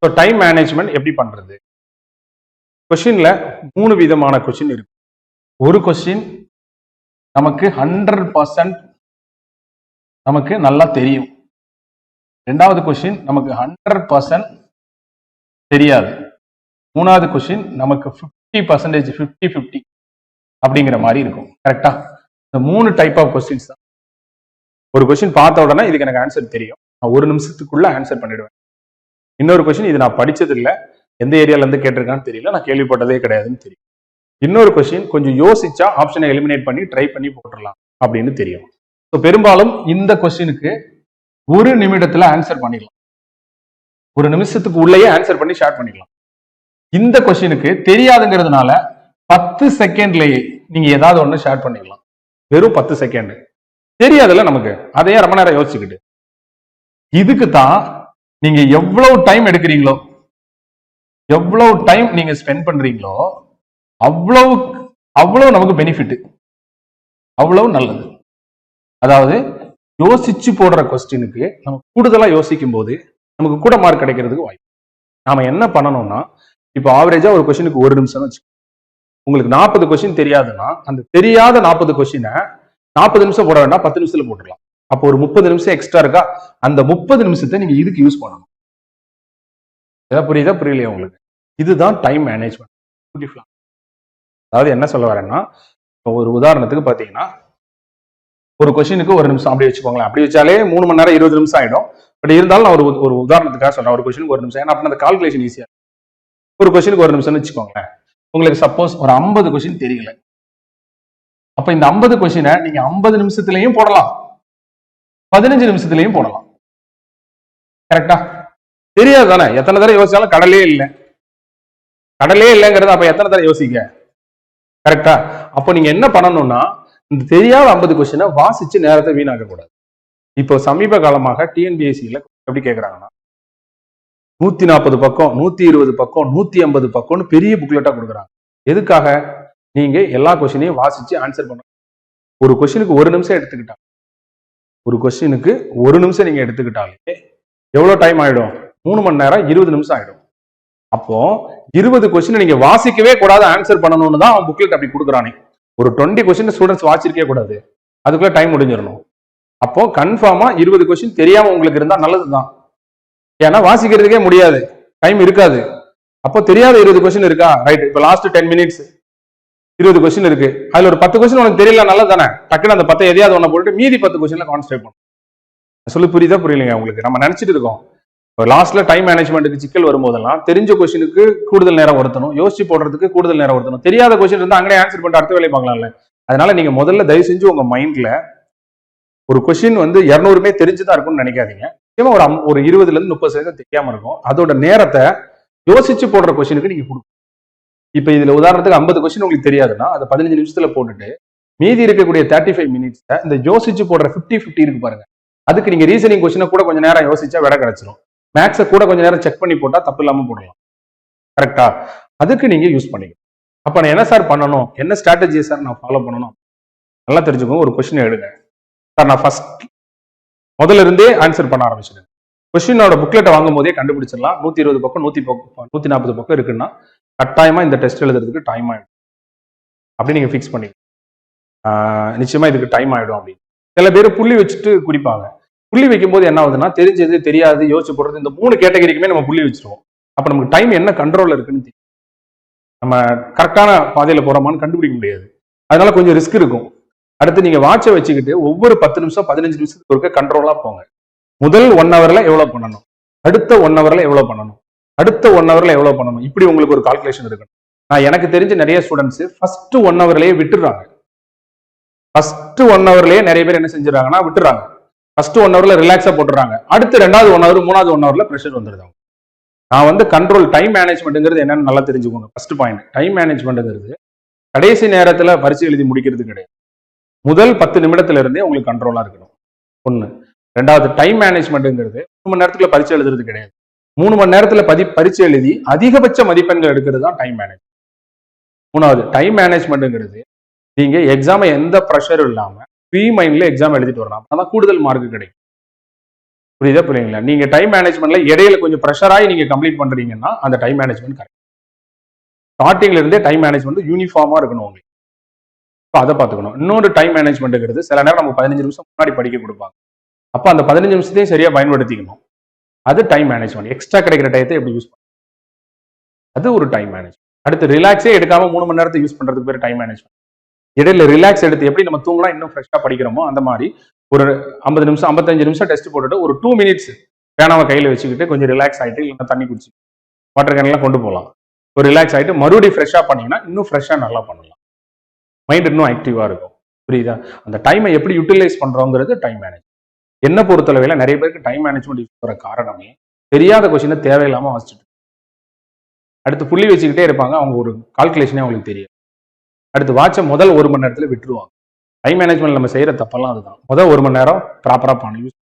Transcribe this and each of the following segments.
So time management எப்படி பண்றது? கொஸ்டின்ல 3 விதமான கொஸ்டின் இருக்கு. ஒரு கொஸ்டின் நமக்கு 100% நமக்கு நல்லா தெரியும். ரெண்டாவது கொஸ்டின் நமக்கு 100% தெரியாது. மூணாவது கொஸ்டின் நமக்கு 50% 50-50 அப்படிங்கிற மாதிரி இருக்கும். கரெக்டா? இந்த 3 டைப் ஆஃப் கொஸ்டின்ஸ் தான். ஒரு கொஸ்டின் பார்த்த உடனே இதுக்கு எனக்கு ஆன்சர் தெரியும், நான் 1 நிமிஷத்துக்குள்ள ஆன்சர் பண்ணிடுவேன். இன்னொரு கொஸ்டின் இது நான் படிச்சது இல்லை, எந்த ஏரியால இருந்து கேட்டிருக்கான்னு தெரியல, நான் கேள்விப்பட்டதே கிடையாதுன்னு தெரியும். இன்னொரு கொஸ்டின் கொஞ்சம் யோசிச்சா ஆப்ஷனை எலிமினேட் பண்ணி ட்ரை பண்ணி போட்டுடலாம் அப்படின்னு தெரியும். ஸோ பெரும்பாலும் இந்த கொஸ்டினுக்கு 1 நிமிடத்துல ஆன்சர் பண்ணிடலாம், 1 நிமிஷத்துக்கு உள்ளேயே ஆன்சர் பண்ணி ஷேர் பண்ணிடலாம். இந்த கொஸ்டினுக்கு தெரியாதுங்கிறதுனால 10 செகண்ட்லயே நீங்க ஏதாவது ஒண்ணு ஷேர் பண்ணிடலாம். வெறும் 10 செகண்ட். தெரியாதுல்ல நமக்கு, அதையே ரொம்ப நேரம் யோசிச்சுக்கிட்டு. இதுக்கு தான் நீங்க எவ்வளவு டைம் எடுக்கிறீங்களோ, எவ்வளவு டைம் நீங்க ஸ்பெண்ட் பண்றீங்களோ அவ்வளவு அவ்வளவு நமக்கு பெனிஃபிட், அவ்வளவு நல்லது. அதாவது யோசிச்சு போடுற கொஸ்டினுக்கு நம்ம கூடுதலா யோசிக்கும் போது நமக்கு கூட மார்க் கிடைக்கிறதுக்கு வாய்ப்பு. நாம என்ன பண்ணணும்னா, இப்போ ஆவரேஜா ஒரு கொஸ்டினுக்கு 1 நிமிஷம் வச்சு, உங்களுக்கு 40 கொஸ்டின் தெரியாதுன்னா அந்த தெரியாத 40 கொஸ்டினை 40 நிமிஷம் போட வேண்டாம், 10 நிமிஷத்துல போட்டுடலாம். அப்போ ஒரு 30 நிமிஷம் எக்ஸ்ட்ரா இருக்கா, அந்த 30 நிமிஷத்தை நீங்க இதுக்கு யூஸ் பண்ணணும். ஏதாவது புரியுதா புரியலையா உங்களுக்கு? இதுதான் டைம் மேனேஜ்மெண்ட். அதாவது என்ன சொல்ல வரேன்னா, ஒரு உதாரணத்துக்கு பாத்தீங்கன்னா, ஒரு கொஸ்டினுக்கு 1 நிமிஷம் அப்படி வச்சுக்கோங்களேன். அப்படி வச்சாலே 3 மணி நேரம் 20 நிமிஷம் ஆயிடும். பட் இருந்தாலும் நான் ஒரு உதாரணத்துக்காக சொல்றேன். ஒரு கொஸ்டினுக்கு 1 நிமிஷம், ஏன்னா அப்ப அந்த கால்குலேஷன் ஈஸியா. ஒரு கொஸ்டினுக்கு 1 நிமிஷம்னு வச்சுக்கோங்களேன். உங்களுக்கு சப்போஸ் ஒரு 50 கொஸ்டின் தெரியல, அப்ப இந்த 50 கொஸ்டினை நீங்க 50 நிமிஷத்துலயும் போடலாம், 15 நிமிஷத்துலயும் போடலாம். கரெக்டா? தெரியாது தானே, எத்தனை தடவை யோசிச்சாலும் கடலே இல்லை, கடலே இல்லைங்கிறது அப்ப எத்தனை தடவை யோசிக்க. கரெக்டா? அப்போ நீங்க என்ன பண்ணணும்னா, இந்த தெரியாத 50 கொஸ்டினை வாசிச்சு நேரத்தை வீணாக்க கூடாது. இப்போ சமீப காலமாக டிஎன்பிஎஸ்சியில எப்படி கேட்கறாங்கன்னா, 140 பக்கம் 120 பக்கம் 150 பக்கம்னு பெரிய புக்லெட்டா கொடுக்குறாங்க. எதுக்காக? நீங்க எல்லா கொஸ்டினையும் வாசிச்சு ஆன்சர் பண்ணணும். ஒரு கொஸ்டினுக்கு 1 நிமிஷம் எடுத்துக்கிட்டா, ஒரு கொஸ்டினுக்கு 1 நிமிஷம் நீங்க எடுத்துக்கிட்டாலே எவ்வளவு டைம் ஆயிடும்? 3 மணி நேரம் 20 நிமிஷம் ஆயிடும். அப்போ 20 கொஸ்டின் நீங்க வாசிக்கவே கூடாது, ஆன்சர் பண்ணணும்னு தான் அவன் புக்லெட் அப்படி கொடுக்குறானே. ஒரு 20 கொஸ்டின் ஸ்டூடெண்ட்ஸ் வாசிக்கவே கூடாது, அதுக்குள்ள டைம் முடிஞ்சிடணும். அப்போ கன்ஃபார்மா 20 கொஸ்டின் தெரியாம உங்களுக்கு இருந்தா நல்லதுதான். ஏன்னா வாசிக்கிறதுக்கே முடியாது, டைம் இருக்காது. அப்போ தெரியாத 20 கொஸ்டின் இருக்கா, ரைட். இப்போ லாஸ்ட் 10 மினிட்ஸ் 20 கொஸ்டின் இருக்கு, அதுல ஒரு 10 கொஸ்டின் உனக்கு தெரியல, நல்லது தானே. டக்குன்னு அந்த 10 எதையாவது ஒண்ணு போட்டு மீதி 10 கொஸ்டின்ல கான்சென்ட்ரேட் பண்ணும். சொல்லி புரியுதா புரியலைங்க உங்களுக்கு? நம்ம நினைச்சிட்டு இருக்கோம் லாஸ்ட்ல டைம் மேனேஜ்மெண்ட்டுக்கு சிக்கல் வரும்போதெல்லாம் தெரிஞ்ச கொஸ்டினுக்கு கூடுதல் நேரம் ஒருத்தணும், யோசிச்சு போடுறதுக்கு கூடுதல் நேரம் ஒருத்தணும். தெரியாத கொஸ்டின் இருந்தா அங்கே ஆன்சர் பண்ணிட்டு அடுத்த வேலையை பார்க்கலாம்ல. அதனால நீங்க முதல்ல தயவு செஞ்சு உங்க மைண்ட்ல ஒரு கொஸ்டின் 200மே தெரிஞ்சுதான் இருக்கும்னு நினைக்காதீங்க. ஒரு 20ல இருந்து 30% தெரியாம இருக்கும். அதோட நேரத்தை யோசிச்சு போடுற கொஸ்டினுக்கு நீங்க கொடுக்கணும். இப்ப இதுல உதாரணத்துக்கு 50 கொஸ்டின் உங்களுக்கு தெரியாதுன்னா அதை 15 நிமிஷத்துல போட்டுட்டு மீதி இருக்கக்கூடிய 35 மினிட்ஸ் இந்த யோசிச்சு போடுற 50-50 இருக்கு பாருங்க, அதுக்கு நீங்க ரீசனிங் கொஸ்டினை கூட கொஞ்சம் நேரம் யோசிச்சா விட கிடைச்சிடும். மேக்ஸை கூட கொஞ்சம் நேரம் செக் பண்ணி போட்டா தப்பு இல்லாம போடலாம். கரெக்டா? அதுக்கு நீங்க யூஸ் பண்ணிக்கணும். அப்ப நான் என்ன சார் பண்ணணும், என்ன ஸ்ட்ராட்டஜி சார் நான் ஃபாலோ பண்ணணும், நல்லா தெரிஞ்சுக்கோங்க. ஒரு கொஸ்டின் எடுங்க சார், நான் ஃபர்ஸ்ட் முதல்ல இருந்தே ஆன்சர் பண்ண ஆரம்பிச்சிடுங்க. கொஸ்டினோட புக்லெட்டை வாங்கும் போதே கண்டுபிடிச்சிடலாம். 120 பக்கம் 140 பக்கம் இருக்குன்னா கட்டாயமா இந்த டெஸ்ட் எழுதுறதுக்கு டைம் ஆயிடும் அப்படி நீங்க ஃபிக்ஸ் பண்ணி நிச்சயமா இதுக்கு டைம் ஆயிடும் அப்படின்னு. சில பேர் புள்ளி வச்சுட்டு குறிப்பாங்க. புள்ளி வைக்கும் போது என்ன ஆகுதுன்னா, தெரிஞ்சது தெரியாது யோசிச்சு போடுறது இந்த 3 கேட்டகரிக்குமே நம்ம புள்ளி வச்சிருவோம். அப்ப நமக்கு டைம் என்ன கண்ட்ரோல்ல இருக்குன்னு தெரியும், நம்ம கரெக்டான பாதையில போறோமான்னு கண்டுபிடிக்க முடியாது. அதனால கொஞ்சம் ரிஸ்க் இருக்கும். அடுத்து நீங்க வாட்சை வச்சுக்கிட்டு ஒவ்வொரு 10 நிமிஷம் 15 நிமிஷத்துக்கு ஒருக்க கண்ட்ரோலா போங்க. முதல் 1 ஹவர்ல எவ்வளவு பண்ணணும், அடுத்த 1 ஹவர்ல எவ்வளவு பண்ணணும், அடுத்த 1 ஹவர்ல எவ்வளவு பண்ணணும், இப்படி உங்களுக்கு ஒரு கால்குலேஷன் இருக்கணும். நான் எனக்கு தெரிஞ்ச நிறைய ஸ்டூடெண்ட்ஸ் ஃபர்ஸ்ட் 1 ஹவர்லயே விட்டுறாங்க. ஃபர்ஸ்ட் 1 ஹவர்லயே நிறைய பேர் என்ன செஞ்சுறாங்கன்னா விட்டுறாங்க. ஃபர்ஸ்ட் 1 ஹவர்ல ரிலாக்ஸா போட்டுறாங்க. அடுத்து 2வது 1 ஹவர் 3வது 1 ஹவர்ல ப்ரெஷர் வந்துருது. நான் கண்ட்ரோல் டைம் மேனேஜ்மெண்ட்ங்கிறது என்னன்னு நல்லா தெரிஞ்சுக்கோங்க. ஃபர்ஸ்ட் பாயிண்ட், டைம் மேனேஜ்மெண்ட்ங்கிறது கடைசி நேரத்துல பரிசு எழுதி முடிக்கிறது கிடையாது. முதல் 10 நிமிடத்துல இருந்தே உங்களுக்கு கண்ட்ரோலா இருக்கணும். 1. 2வது டைம் மேனேஜ்மெண்ட்ங்கிறது 3 மணி நேரத்துக்குள்ள பரிசு எழுதுறது கிடையாது. 3 மணி நேரத்துல பரிசு எழுதி அதிகபட்ச மதிப்பெண்கள் எடுக்கிறது தான் டைம் மேனேஜ். 3வது டைம் மேனேஜ்மெண்ட்ங்கிறது நீங்க எக்ஸாம் எந்த ப்ரெஷரும் இல்லாம ஃப்ரீ மைண்ட்ல எக்ஸாம் எழுதிட்டு வரலாம், அதான் கூடுதல் மார்க் கிடைக்கும். புரியுதா புரியுங்களா? நீங்க டைம் மேனேஜ்மெண்ட்ல இடையில கொஞ்சம் ப்ரெஷர் ஆகி நீங்க கம்ப்ளீட் பண்றீங்கன்னா அந்த டைம் மேனேஜ்மெண்ட் கரெக்ட். ஸ்டார்டிங்ல இருந்தே டைம் மேனேஜ்மெண்ட் யூனிஃபார்மா இருக்கணும் உங்களுக்கு. அதை பார்த்துக்கணும். இன்னொரு டைம் மேனேஜ்மெண்ட்ங்கிறது சில நேரம் நம்ம 15 நிமிஷம் முன்னாடி படிக்க கொடுப்பாங்க. அப்ப அந்த 15 நிமிஷத்தையும் சரியா பயன்படுத்திக்கணும். அது டைம் மேனேஜ்மெண்ட். எக்ஸ்ட்ரா கிடைக்கிற டயத்தை எப்படி யூஸ் பண்ணணும், அது ஒரு டைம் மேனேஜ்மெண்ட். அடுத்து ரிலாக்ஸே எடுக்காம 3 மணி நேரத்தை யூஸ் பண்றதுக்கு பேர் டைம் மேனேஜ்மெண்ட். இடையில ரிலாக்ஸ் எடுத்து எப்படி நம்ம தூங்கலாம் இன்னும் ஃப்ரெஷ்ஷா படிக்கிறோமோ அந்த மாதிரி ஒரு 50 நிமிஷம் 55 நிமிஷம் டெஸ்ட் போட்டுட்டு ஒரு 2 மினிட்ஸ் பேனாவை கையில வச்சுக்கிட்டு கொஞ்சம் ரிலாக்ஸ் ஆயிட்டு இல்லைன்னா தண்ணி குடிச்சு வாட்டர் கேன்லாம் கொண்டு போகலாம். ஒரு ரிலாக்ஸ் ஆயிட்டு மறுபடியும் ஃப்ரெஷ்ஷா பண்ணீங்கன்னா இன்னும் ஃப்ரெஷ்ஷா நல்லா பண்ணலாம். மைண்ட் இன்னும் ஆக்டிவா இருக்கும். புரியுதா? அந்த டைமை எப்படி யூட்டிலைஸ் பண்றோங்கிறது டைம் மேனேஜ். என்ன பொறுத்தளவுல நிறைய பேருக்கு டைம் மேனேஜ்மெண்ட் யூஸ் பண்ற காரணமே தெரியாத கொஸ்டினை தேவையில்லாம வாசிச்சுட்டு அடுத்து புள்ளி வச்சுக்கிட்டே இருப்பாங்க. அவங்க ஒரு கால்குலேஷனே அவங்களுக்கு தெரியும். அடுத்து வாட்சை முதல் 1 மணி நேரத்துல விட்டுருவாங்க. டைம் மேனேஜ்மெண்ட் நம்ம செய்யற தப்பெல்லாம் அதுதான். முதல் 1 மணி நேரம் ப்ராப்பரா பண்ணி யூஸ்,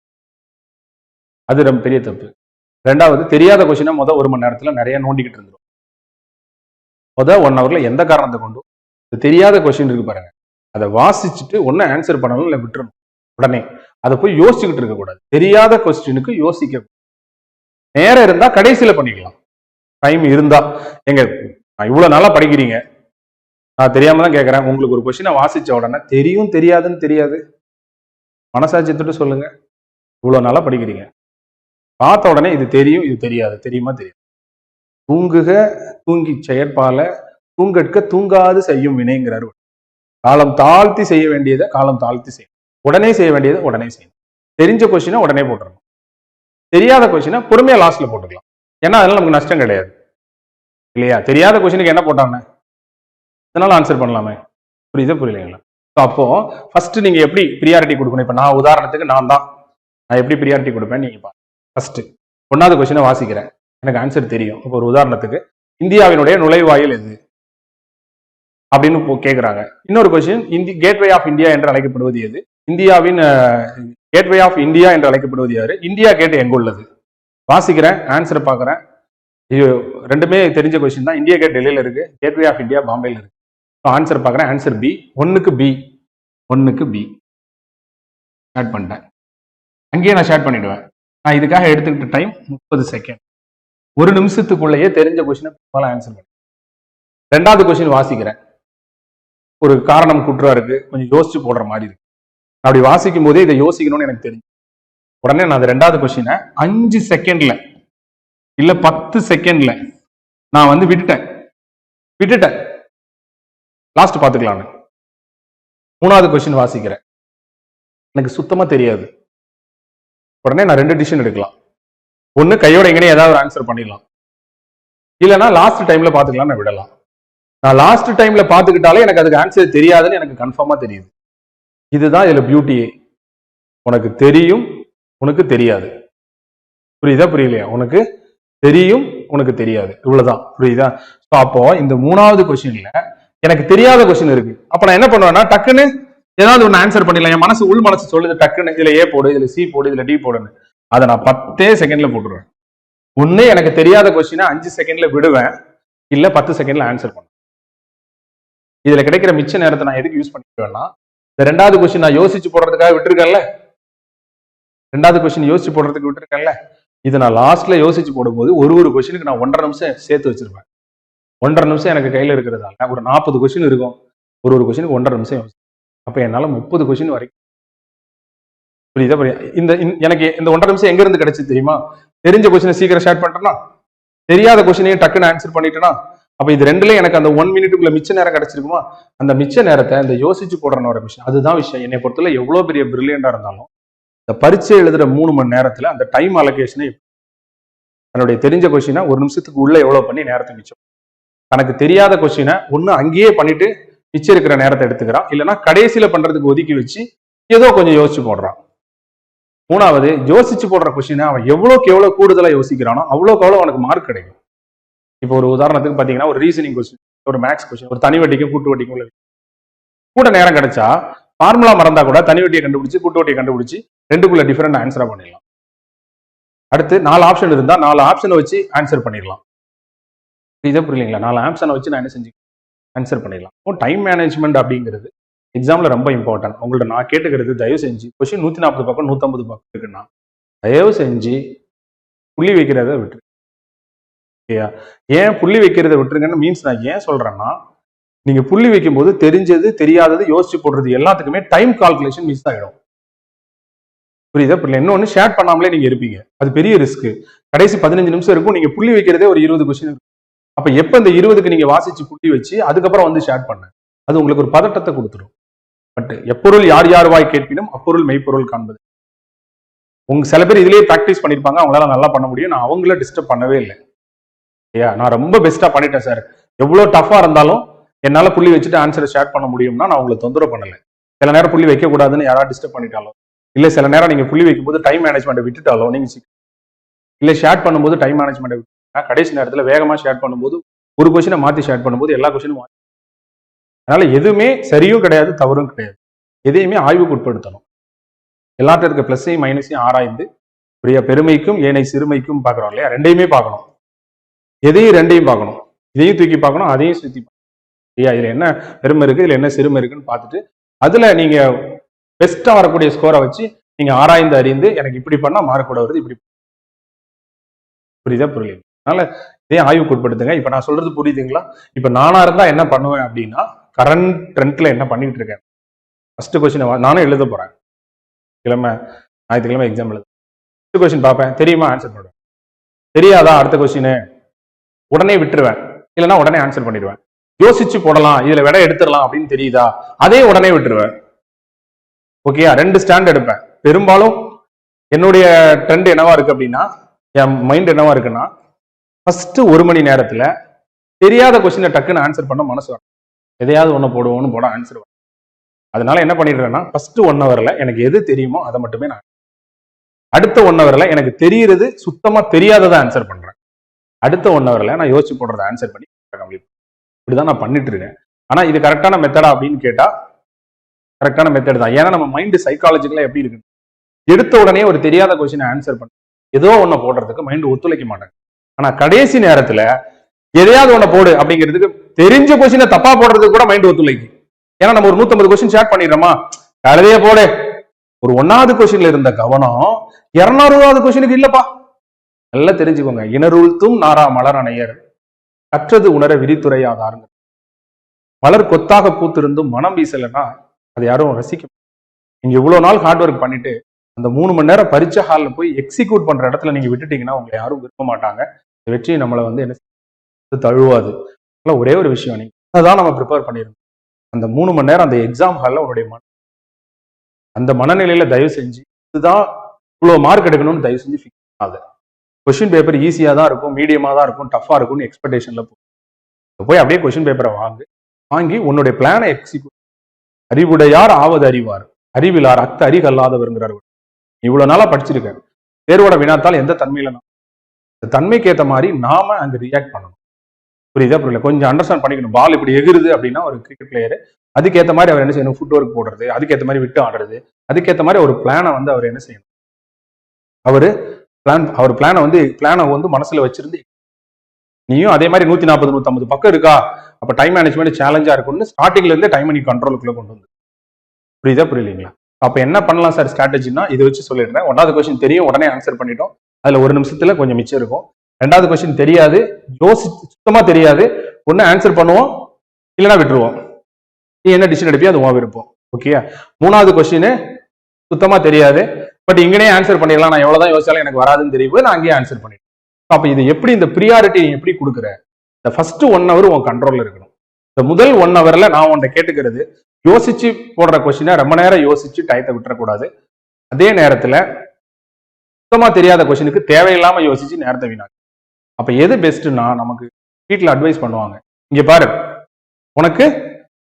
அது ரொம்ப பெரிய தப்பு. ரெண்டாவது, தெரியாத கொஸ்டினை முதல் 1 மணி நேரத்துல நிறைய நோண்டிக்கிட்டு இருந்துரும். முதல் 1 ஹவர்ல எந்த காரணத்தை கொண்டும் தெரியாத கொஸ்டின் இருக்கு பாருங்க, அதை வாசிச்சுட்டு ஒன்னு ஆன்சர் பண்ணணும் இல்லை விட்டுறணும். உடனே அதை போய் யோசிச்சுக்கிட்டு இருக்க கூடாது. தெரியாத கொஸ்டினுக்கு யோசிக்க நேரம் இருந்தா கடைசியில பண்ணிக்கலாம். டைம் இருந்தா எங்க இவ்வளவு நாளா படிக்கிறீங்க, நான் தெரியாம தான் கேட்கறேன். உங்களுக்கு ஒரு கொஸ்டினை வாசிச்ச உடனே தெரியும் தெரியாதுன்னு தெரியாது, மனசாட்சியத்துட்டு சொல்லுங்க. இவ்வளவு நாளா படிக்கிறீங்க, பார்த்த உடனே இது தெரியும் இது தெரியாது, தெரியுமா தெரியும். தூங்குக தூங்கி செயற்பால தூங்கற்க தூங்காது செய்யும் வினைங்கிறாரு. காலம் தாழ்த்தி செய்ய வேண்டியதை காலம் தாழ்த்தி செய்யும், உடனே செய்ய வேண்டியதை உடனே செய்யணும். தெரிஞ்ச கொஸ்டினை உடனே போட்டுடணும், தெரியாத கொஸ்டினை பொறுமையா லாஸ்ட்ல போட்டுக்கலாம். ஏன்னா அதனால நமக்கு நஷ்டம் கிடையாது இல்லையா? தெரியாத கொஸ்டினுக்கு என்ன போட்டாங்க, அதனால ஆன்சர் பண்ணலாமே. புரியுது புரியலைங்களா? அப்போ ஃபர்ஸ்ட் நீங்க எப்படி ப்ரியாரிட்டி கொடுக்கணும்? இப்ப நான் உதாரணத்துக்கு நான் எப்படி ப்ரியாரிட்டி கொடுப்பேன் நீங்க பாருங்க. ஃபர்ஸ்ட் 1வது கொஸ்டினை வாசிக்கிறேன், எனக்கு ஆன்சர் தெரியும். இப்போ ஒரு உதாரணத்துக்கு இந்தியாவினுடைய நுழைவாயில் எது அப்படின்னு கேட்கிறாங்க. இன்னொரு கொஸ்டின், கேட்வே ஆஃப் இந்தியா என்று அழைக்கப்படுவது எது? இந்தியாவின் கேட்வே ஆஃப் இந்தியா என்று அழைக்கப்படுவது யாரு? இந்தியா கேட் எங்க உள்ளது? வாசிக்கிறேன், ஆன்சரை பார்க்குறேன். இது ரெண்டுமே தெரிஞ்ச கொஸ்டின் தான். இந்தியா கேட் டெல்லியில இருக்கு, கேட்வே ஆஃப் இந்தியா பாம்பேல இருக்கு. ஆன்சர் பார்க்குறேன், ஆன்சர் பி. ஒன்னுக்கு பி ஸ்டார்ட் பண்ணிட்டேன். அங்கேயே நான் ஸ்டார்ட் பண்ணிடுவேன். நான் இதுக்காக எடுத்துக்கிட்ட டைம் 30 செகண்ட். 1 நிமிஷத்துக்குள்ளேயே தெரிஞ்ச கொஸ்டினை ஆன்சர் பண்ணேன். 2வது கொஸ்டின் வாசிக்கிறேன், ஒரு காரணம் குற்றா இருக்கு, கொஞ்சம் யோசிச்சு போடுற மாதிரி இருக்கு. அப்படி வாசிக்கும் போதே இதை யோசிக்கணும்னு எனக்கு தெரியும். உடனே நான் 2வது கொஸ்டினை 5 செகண்ட்ல இல்ல 10 செகண்ட்ல நான் வந்து விட்டுட்டேன், லாஸ்ட் பாத்துக்கலாம்னு. 3வது கொஸ்டின் வாசிக்கிறேன், எனக்கு சுத்தமா தெரியாது. உடனே நான் 2 டிசிஷன் எடுக்கலாம். ஒண்ணு கையோட எங்கனே ஏதாவது ஒரு ஆன்சர் பண்ணிடலாம், இல்லைன்னா லாஸ்ட் டைம்ல பாத்துக்கலாம்னு விடலாம். நான் லாஸ்ட் டைம்ல பாத்துக்கிட்டாலே எனக்கு அதுக்கு ஆன்சர் தெரியாதுன்னு எனக்கு கன்ஃபார்மா தெரியுது. இதுதான் இதுல பியூட்டியே. உனக்கு தெரியும், உனக்கு தெரியாது. புரியுதா புரியலையா? உனக்கு தெரியும், உனக்கு தெரியாது, இவ்வளவுதான். புரியுதா? அப்போ இந்த 3வது கொஸ்டின்ல எனக்கு தெரியாத கொஸ்டின் இருக்கு. அப்ப நான் என்ன பண்ணுவேன்னா டக்குன்னு ஏதாவது ஒன்று ஆன்சர் பண்ணிடலாம். என் மனசு உள் மனசு சொல்லுது டக்குன்னு இதுல ஏ போடு, இதுல சி போடு, இதுல டி போடுன்னு. அதை நான் 10 செகண்ட்ல போட்டுருவேன். ஒண்ணு எனக்கு தெரியாத கொஸ்டினை 5 செகண்ட்ல விடுவேன், இல்ல 10 செகண்ட்ல ஆன்சர் பண்ணுவேன். இதுல கிடைக்கிற மிச்ச நேரத்தை நான் எதுக்கு யூஸ் பண்ணிக்குவேன்னா, இந்த 2வது கொஸ்டின் நான் யோசிச்சு போடுறதுக்காக விட்டுருக்கேன்ல, 2வது கொஸ்டின் யோசிச்சு போடுறதுக்கு விட்டுருக்கேன்ல, இதை நான் லாஸ்ட்ல யோசிச்சு போடும்போது ஒரு கொஸ்டினுக்கு நான் 1.5 நிமிஷம் சேர்த்து வச்சிருப்பேன். 1.5 நிமிஷம் எனக்கு கையில இருக்கிறதால ஒரு 40 கொஸ்டின் இருக்கும். ஒரு கொஸ்டினுக்கு 1.5 நிமிஷம் யோசிச்சு, அப்ப என்னால 30 கொஸ்டின் வரைக்கும். புரியுதா? எனக்கு இந்த 1.5 நிமிஷம் எங்க இருந்து கிடைச்சது தெரியுமா? தெரிஞ்ச கொஸ்டினை சீக்கிரம் ஸ்டார்ட் பண்ணிட்டேன்னா, தெரியாத கொஸ்டினையும் டக்குன்னு ஆன்சர் பண்ணிட்டேன்னா, அப்ப இது ரெண்டுல எனக்கு அந்த 1 மினிட்டுக்குள்ள மிச்ச நேரம் கிடைச்சிருக்குமா? அந்த மிச்ச நேரத்தை இந்த யோசிச்சு போடுற ஒரு விஷயம், அதுதான் விஷயம். என்னை பொறுத்தல எவ்வளவு பெரிய பிரில்லியண்டா இருந்தாலும் இந்த பரீட்சை எழுதுற 3 மணி நேரத்துல அந்த டைம் அலோகேஷனை தன்னுடைய தெரிஞ்ச கொஸ்டினை 1 நிமிஷத்துக்கு உள்ள எவ்வளவு பண்ணி நேரத்தை மிச்சம். தனக்கு தெரியாத கொஸ்டினை ஒண்ணு அங்கேயே பண்ணிட்டு மிச்சம் இருக்கிற நேரத்தை எடுத்துக்கிறான், இல்லைன்னா கடைசியில பண்றதுக்கு ஒதுக்கி வச்சு ஏதோ கொஞ்சம் யோசிச்சு போடுறான். 3வது, யோசிச்சு போடுற கொஸ்டினை அவன் எவ்வளவுக்கு எவ்வளவு கூடுதலா யோசிக்கிறானோ அவ்வளவுக்கு அவ்வளவு அவனுக்கு மார்க் கிடைக்கும். இப்போ ஒரு உதாரணத்துக்கு பாத்தீங்கன்னா, ஒரு ரீசனிங் கொஸ்டின், ஒரு மேக்ஸ் கொஸ்டின், ஒரு தனி வட்டிக்கும் கூட்டு வட்டிக்கும் உள்ள கூட நேரம் கிடைச்சா ஃபார்முலா மறந்தா கூட தனி வட்டியை கண்டுபிடிச்சு கூட்டு வட்டியை கண்டுபிடிச்சு 2க்குள்ள டிஃபரெண்ட் ஆன்சரா பண்ணிடலாம். அடுத்து 4 ஆப்ஷன் இருந்தா 4 ஆப்ஷனை வச்சு ஆன்சர் பண்ணிடலாம். இதே புரியலீங்களா? 4 ஆப்ஷனை வச்சு நான் என்ன செஞ்சு ஆன்சர் பண்ணிடலாம். டைம் மேனேஜ்மெண்ட் அப்படிங்கிறது எக்ஸாம்ல ரொம்ப இம்பார்ட்டன்ட். உங்கள்ட்ட நான் கேட்டுக்கிறது, தயவு செஞ்சு கொஸ்டின் 140 பக்கம் 150 பக்கம் இருக்குன்னா தயவு செஞ்சு புள்ளி வைக்கிறத விட்டுரு. ஓகேயா? ஏன் புள்ளி வைக்கிறத விட்டுருங்கன்னு மீன்ஸ் நான் ஏன் சொல்றேன்னா, நீங்க புள்ளி வைக்கும் போது தெரிஞ்சது தெரியாதது யோசிச்சு போடுறது எல்லாத்துக்குமே டைம் கால்குலேஷன் மிஸ் ஆகிடும். புரியுதா? புரியல. இன்னொன்னு ஷேர் பண்ணாமலே நீங்க இருப்பீங்க, அது பெரிய ரிஸ்க். கடைசி 15 நிமிஷம் இருக்கும், நீங்க புள்ளி வைக்கிறதே ஒரு 20 கொஸ்டின் இருக்கும். அப்ப எப்ப இந்த 20க்கு நீங்க வாசிச்சு புள்ளி வச்சு அதுக்கப்புறம் வந்து ஷேர் பண்ண, அது உங்களுக்கு ஒரு பதட்டத்தை கொடுத்துரும். பட் எப்பொருள் யார் யார் வாய் கேட்பினும் அப்பொருள் மெய்ப்பொருள் காண்பது. உங்க சில பேர் இதுலயே பிராக்டிஸ் பண்ணிருப்பாங்க, அவங்களால நல்லா பண்ண முடியும். நான் அவங்கள டிஸ்டர்ப் பண்ணவே இல்லை. ஐயா, நான் ரொம்ப பெஸ்டா பண்ணிட்டேன் சார், எவ்வளவு டஃபா இருந்தாலும் என்னால புள்ளி வச்சுட்டு ஆன்சரை ஷேர் பண்ண முடியும்னா நான் உங்களை தொந்தரவு பண்ணல. சில நேரம் புள்ளி வைக்க கூடாதுன்னு யாராவது டிஸ்டர்ப் பண்ணிட்டாலும், இல்ல சில நேரம் நீங்க புள்ளி வைக்கும் போது டைம் மேனேஜ்மெண்ட் விட்டுட்டாலும், நீங்க இல்ல ஷேர் பண்ணும்போது டைம் மேனேஜ்மெண்ட் விட்டு கடைசி நேரத்துல வேகமா ஷேர் பண்ணும்போது ஒரு கொஸ்டினை மாத்தி ஷேர் பண்ணும்போது எல்லா கொஸ்டினும். அதனால எதுவுமே சரியும் கிடையாது, தவறும் கிடையாது. எதையுமே ஆய்வுக்கு உட்படுத்தணும். எல்லாத்தையும் இருக்க பிளஸையும் மைனஸையும் ஆராய்ந்து பெருமைக்கும் ஏனை சிறுமைக்கும் பாக்குறோம் இல்லையா, ரெண்டையுமே பார்க்கணும். எதையும் ரெண்டையும் பார்க்கணும், இதையும் தூக்கி பார்க்கணும், அதையும் சுத்தி பார்க்கணும். இதுல என்ன பெருமை இருக்கு, இதுல என்ன சிறுமை இருக்குன்னு பார்த்துட்டு அதுல நீங்க பெஸ்டா வரக்கூடிய ஸ்கோரை வச்சு நீங்க ஆராய்ந்து அறிந்து எனக்கு இப்படி பண்ணா மார்க் கூட வருது, இப்படி. புரியுதா? புரியல. அதனால இதையும் ஆய்வுக்கு உட்படுத்துங்க. இப்ப நான் சொல்றது புரியுதுங்களா? இப்ப நானா இருந்தா என்ன பண்ணுவேன் அப்படின்னா, கரண்ட் ட்ரெண்ட்ல என்ன பண்ணிட்டு இருக்கேன், ஃபர்ஸ்ட் கொஸ்டின் நானும் எழுத போறேன். ஞாயிற்றுக்கிழமை எக்ஸாம் எழுத ஃபர்ஸ்ட் கொஸ்டின் பார்ப்பேன், தெரியுமா ஆன்சர் பண்ணுவேன். தெரியாதா அடுத்த கொஸ்டின் உடனே விட்டுருவேன், இல்லைன்னா உடனே ஆன்சர் பண்ணிடுவேன். யோசிச்சு போடலாம், இதுல விட எடுத்துடலாம் அப்படின்னு தெரியுதா, அதே உடனே விட்டுருவேன். ஓகேயா? 2 ஸ்டாண்ட் எடுப்பேன். பெரும்பாலும் என்னுடைய ட்ரெண்ட் என்னவா இருக்கு அப்படின்னா, என் மைண்ட் என்னவா இருக்குன்னா, ஃபர்ஸ்ட் 1 மணி நேரத்துல தெரியாத கொஸ்டினை டக்குன்னு ஆன்சர் பண்ண மனசு வரும். எதையாவது ஒண்ணு போடுவோம்னு போட ஆன்சர் வரும். அதனால என்ன பண்ணிடுறேன்னா, ஃபர்ஸ்ட் 1 ஹவர்ல எனக்கு எது தெரியுமோ அதை மட்டுமே நான், அடுத்த 1 ஹவர்ல எனக்கு தெரியுறது சுத்தமா தெரியாததை ஆன்சர் பண்றேன். அடுத்த 1 ஹவர்ல நான் யோசிச்சு போடுறத ஆன்சர் பண்ணி கம்ப்ளீட். இப்படிதான் நான் பண்ணிட்டு இருக்கேன். ஆனா இது கரெக்டான மெத்தடா அப்படின்னு கேட்டா கரெக்டான மெத்தட் தான். ஏன்னா நம்ம மைண்ட் சைக்காலஜிக்கலா எப்படி இருக்கு, எடுத்த உடனே ஒரு தெரியாத கொஸ்டினை ஆன்சர் பண்ண ஏதோ ஒண்ணு போடுறதுக்கு மைண்ட் ஒத்துழைக்க மாட்டாங்க. ஆனா கடைசி நேரத்துல எதையாவது ஒண்ணு போடு அப்படிங்கிறதுக்கு தெரிஞ்ச கொஸ்டினை தப்பா போடுறதுக்கு கூட மைண்ட் ஒத்துழைக்கும். ஏன்னா நம்ம ஒரு 150 கொஸ்டின் ஷேர் பண்ணிடுறோமா, கழுதைய போடு. ஒரு 1வது கொஸ்டின்ல இருந்த கவனம் 200வது கொஸ்டினுக்கு இல்லப்பா. நல்லா தெரிஞ்சுக்கோங்க. இனருள்த்தும் நாரா மலர் அணையர் கற்றது உணர விரித்துறையாதாருங்க. மலர் கொத்தாக பூத்திருந்தும் மனம் வீசலைன்னா அதை யாரும் ரசிக்க. நீங்க இவ்வளவு நாள் ஹார்ட் ஒர்க் பண்ணிட்டு அந்த 3 மணி நேரம் பரீட்சை ஹால்ல போய் எக்ஸிக்யூட் பண்ற இடத்துல நீங்க விட்டுட்டீங்கன்னா உங்களை யாரும் விரும்ப மாட்டாங்க. வெற்றி நம்மளை வந்து என்ன தழுவாது. ஒரே ஒரு விஷயம், நீங்க அதான் நம்ம ப்ரிப்பேர் பண்ணிருந்தோம். அந்த 3 மணி நேரம் அந்த எக்ஸாம் ஹால்ல உங்களுடைய அந்த மனநிலையில தயவு செஞ்சு இதுதான் இவ்வளவு மார்க் எடுக்கணும்னு தயவு செஞ்சு ஃபிக்ஸ் பண்ணாத. கொஸ்டின் பேப்பர் ஈஸியா தான் இருக்கும், மீடியமா தான் இருக்கும், டஃபா இருக்கும்னு எக்ஸ்பெக்டேஷன்ல போய் அப்படியே கொஸ்டின் பேப்பரை வாங்கி உன்னுடைய பிளானை எக்ஸிக்யூட். அறிவுடையார் ஆவது அறிவார், அறிவிலார் அத்த அறிகல்லாதவருங்கிறார். இவ்வளவு நாளா படிச்சிருக்கேன், தேர்வோட வினாத்தால் எந்த தன்மையில அந்த தன்மைக்கு ஏற்ற மாதிரி நாம அங்க ரியாக்ட் பண்ணணும். புரியுதா? புரியல. கொஞ்சம் அண்டர்ஸ்டாண்ட் பண்ணிக்கணும். பால் இப்படி எகிருது அப்படின்னா ஒரு கிரிக்கெட் பிளேயர் அதுக்கேற்ற மாதிரி அவர் என்ன செய்யணும், ஃபுட் ஒர்க் போடுறது, அதுக்கேற்ற மாதிரி விட்டு ஆடுறது, அதுக்கேற்ற மாதிரி ஒரு பிளானை வந்து அவர் என்ன செய்யணும், அவர் பிளானை வந்து மனசுல வச்சிருந்து நீயும் அதே மாதிரி 140 150 பக்கம் இருக்கா, அப்ப டைம் மேனேஜ்மெண்ட் சேலஞ்சா இருக்கும்னு ஸ்டார்டிங்ல இருந்தே டைம் நீ கண்ட்ரோலுக்குள்ள கொண்டு வந்து. புரியுதா? புரியலீங்களா? அப்ப என்ன பண்ணலாம் சார் ஸ்ட்ராட்டஜினா, இதை வச்சு சொல்லிடுறேன். 1வது கொஸ்டின் தெரியும், உடனே ஆன்சர் பண்ணிட்டோம், அதுல 1 நிமிஷத்துல கொஞ்சம் மிச்சம் இருக்கும். 2வது கொஸ்டின் தெரியாது, சுத்தமா தெரியாது, ஒண்ணு ஆன்சர் பண்ணுவோம் இல்லைன்னா விட்டுருவோம். நீ என்ன டிசிஷன் எடுப்பியோ அது உன் விருப்பம். ஓகே. 3வது கொஸ்டின் சுத்தமா தெரியாது, பட் இங்கனே ஆன்சர் பண்ணிடலாம், நான் எவ்வளவுதான் யோசிச்சாலும் எனக்கு வராதுன்னு தெரியும், நான் அங்கேயே ஆன்சர் பண்ணிடுறேன். அப்ப இது எப்படி, இந்த ப்ரியாரிட்டி எப்படி கொடுக்குற, இந்த ஃபர்ஸ்ட் 1 ஹவர் உன் கண்ட்ரோல்ல இருக்கணும். இந்த முதல் 1 ஹவர்ல நான் உன்னை கேட்டுக்கிறது, யோசிச்சு போடுற கொஸ்டினை ரொம்ப நேரம் யோசிச்சு டயத்தை விட்டுறக்கூடாது. அதே நேரத்துல சுத்தமா தெரியாத கொஸ்டினுக்கு தேவையில்லாம யோசிச்சு நேரத்தை வீணாக்கு. அப்ப எது பெஸ்ட்னா, நமக்கு வீட்டுல அட்வைஸ் பண்ணுவாங்க, இங்க பாரு உனக்கு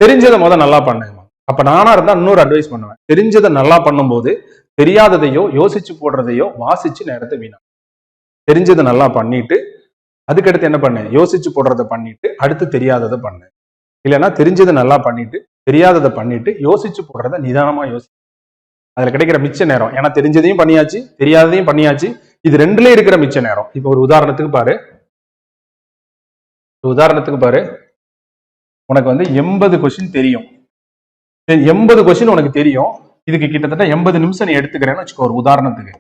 தெரிஞ்சதை நல்லா பண்ணுங்க. அப்ப நானா இருந்தா இன்னொரு அட்வைஸ் பண்ணுவேன், தெரிஞ்சதை நல்லா பண்ணும்போது தெரியாததையோ யோசிச்சு போடுறதையோ வாசிச்சு நேரத்தை வீணா. தெரிஞ்சதை நல்லா பண்ணிட்டு அதுக்கடுத்து என்ன பண்ணு, யோசிச்சு போடுறதை பண்ணிட்டு அடுத்து தெரியாததை பண்ணு. இல்லைன்னா தெரிஞ்சதை நல்லா பண்ணிட்டு தெரியாததை பண்ணிட்டு யோசிச்சு போடுறத நிதானமா யோசி. அதுல கிடைக்கிற மிச்ச நேரம், ஏன்னா தெரிஞ்சதையும் பண்ணியாச்சு தெரியாததையும் பண்ணியாச்சு, இது 2லயே இருக்கிற மிச்ச நேரம். இப்ப ஒரு உதாரணத்துக்கு பாரு, உனக்கு வந்து 80 கொஸ்டின் தெரியும், 80 கொஸ்டின் உனக்கு தெரியும், இதுக்கு கிட்டத்தட்ட 80 நிமிஷம் நீ எடுத்துக்கிறேன்னு வச்சுக்கோ ஒரு உதாரணத்துக்கு.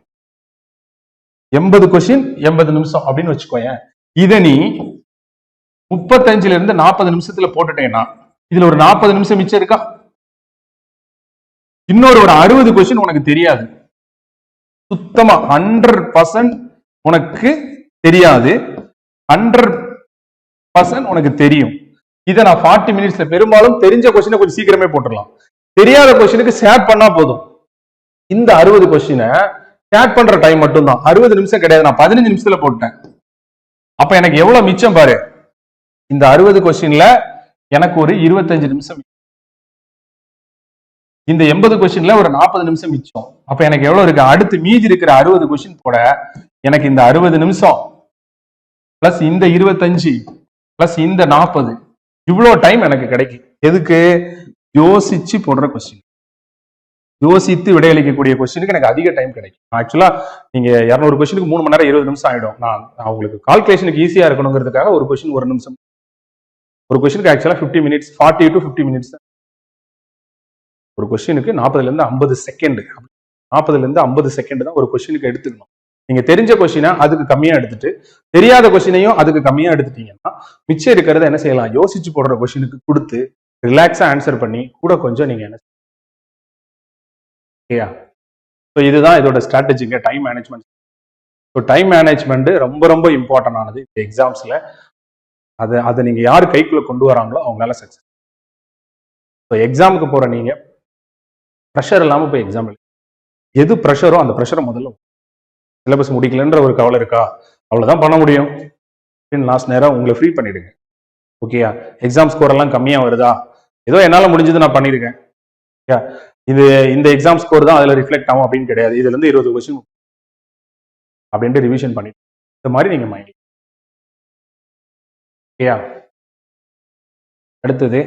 80 கொஸ்டின் 80 நிமிஷம் அப்படின்னு வச்சுக்கோயேன். இதை நீ 35ல இருந்து 40 நிமிஷத்துல போட்டுட்டேன்னா இதுல ஒரு 40 நிமிஷம் மிச்சம் இருக்கா? இன்னொரு ஒரு 60 கொஸ்டின் உனக்கு தெரியாது, சுத்தமா 100% உனக்கு தெரியாது, 100% உனக்கு தெரியும். இதை நான் 40 மினிட்ஸ்ல பெரும்பாலும் தெரிஞ்ச கொஸ்டினை கொஞ்சம் சீக்கிரமே போட்டுடலாம். தெரியாத கொஸ்டினுக்கு ஷேர் பண்ணா போதும். இந்த 60 கொஸ்டினை ஷேர் பண்ற டைம் மட்டும்தான், 60 நிமிஷம் கிடையாது. நான் 15 நிமிஷத்துல போட்டேன். அப்ப எனக்கு எவ்வளவு மிச்சம் பாரு. இந்த 60 கொஸ்டின்ல எனக்கு ஒரு 25 நிமிஷம், இந்த 80 கொஸ்டின்ல ஒரு 40 நிமிஷம் மிச்சம். அப்ப எனக்கு எவ்வளவு இருக்கு? அடுத்து மீதி இருக்கிற 60 கொஸ்டின் போட எனக்கு இந்த 60 நிமிஷம் பிளஸ் இந்த 25 பிளஸ் இந்த 40 இவ்வளவு டைம் எனக்கு கிடைக்கும். எதுக்கு? யோசிச்சு போடுற கொஸ்டின், யோசித்து விடையளிக்கக்கூடிய கொஸ்டினுக்கு எனக்கு அதிக டைம் கிடைக்கும். ஆக்சுவலா நீங்க 200 கொஸ்டினுக்கு 3 மணி நேரம் 20 நிமிஷம் ஆயிடும். நான் உங்களுக்கு கால்குலேஷனுக்கு ஈஸியா இருக்கணுங்கிறதுக்காக ஒரு கொஸ்டின் 1 நிமிஷம், ஒரு கொஸ்டினுக்கு ஆக்சுவலா 50 மினிட்ஸ், 40 to 50 மினிட்ஸ். ஒரு கொஸ்டினுக்கு 40ல இருந்து 50 செகண்ட், 40ல இருந்து 50 செகண்ட் தான் ஒரு கொஸ்டினுக்கு எடுத்துக்கணும். நீங்க தெரிஞ்ச கொஸ்டினை அதுக்கு கம்மியா எடுத்துட்டு தெரியாத கொஸ்டினையும் அதுக்கு கம்மியா எடுத்துட்டீங்கன்னா மிச்சம் இருக்கிறத என்ன செய்யலாம்? யோசிச்சு போடுற கொஸ்டினுக்கு கொடுத்து ரிலாக்ஸா ஆன்சர் பண்ணி கூட கொஞ்சம் நீங்க என்ன இதுதான் இதோட ஸ்ட்ராட்டஜிங்க, time management. So time management ரொம்ப ரொம்ப இம்பார்ட்டன்ட் ஆனது இந்த எக்ஸாம்ஸ்ல. அதை நீங்க யார் கைக்குள்ள கொண்டு வராங்களோ அவங்களால சக்சஸ். ஸோ எக்ஸாமுக்கு போற நீங்க ப்ரெஷர் இல்லாம போய் எக்ஸாம் எழுது. எது ப்ரெஷரோ அந்த ப்ரெஷரை முதல்ல, சிலபஸ் முடிக்கலன்ற ஒரு கவலை இருக்கா, அவ்வளவுதான் பண்ண முடியும், லாஸ்ட் நேரம் உங்களை ஃப்ரீ பண்ணிடுங்க. ஓகேயா? எக்ஸாம் ஸ்கோர் எல்லாம் கம்மியா வருதா, ஏதோ என்னால முடிஞ்சது நான் பண்ணிருக்கேன், இது இந்த எக்ஸாம் ஸ்கோர் தான் அதுல ரிஃப்ளெக்ட் ஆகும் அப்படின்னு கிடையாது. இதுல இருந்து 20 கொஸ்டின் அப்படின்ட்டு ரிவிஷன் பண்ணிட்டு இந்த மாதிரி நீங்க மைண்ட். ஓகேயா? அடுத்தது